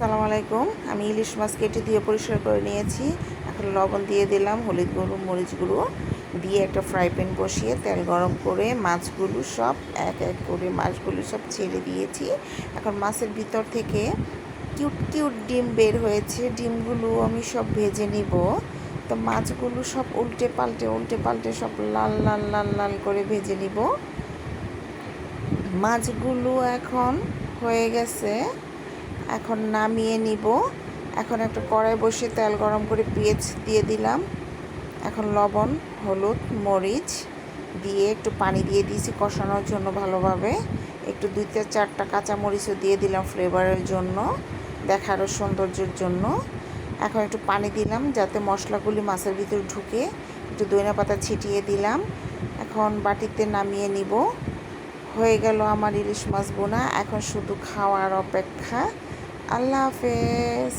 আসসালামু আলাইকুম। আমি ইলিশ মাছ কেটে দিয়ে পরিষ্কার করে নিয়েছি। এখন লবণ দিয়ে দিলাম, হলুদ গুঁড়ো, মরিচ গুঁড়ো দিয়ে একটা ফ্রাই প্যান বসিয়ে তেল গরম করে মাছগুলো সব এক এক করে মাছগুলো সব ছেড়ে দিয়েছি। এখন মাছের ভিতর থেকে কিউট কিউট ডিম বের হয়েছে, ডিমগুলো আমি সব ভেজে নিব। তো মাছগুলো সব উল্টে পাল্টে সব লাল লাল লাল লাল করে ভেজে নিব। মাছগুলো এখন হয়ে গেছে, এখন নামিয়ে নিব। এখন একটা কড়াই বসে তেল গরম করে পেঁয়াজ দিয়ে দিলাম। এখন লবণ, হলুদ, মরিচ দিয়ে একটু পানি দিয়ে দিয়েছি কষানোর জন্য ভালোভাবে। একটু 2-4টা কাঁচামরিচও দিয়ে দিলাম ফ্লেভারের জন্য, দেখারও সৌন্দর্যের জন্য। এখন একটু পানি দিলাম যাতে মশলাগুলি মাছের ভিতর ঢুকে। একটু ধনিয়াপাতা ছিটিয়ে দিলাম। এখন বাটিতে নামিয়ে নিব। হয়ে গেল আমার ইলিশ মাছ বোনা। এখন শুধু খাওয়ার অপেক্ষা। আল্লাহ হাফেজ।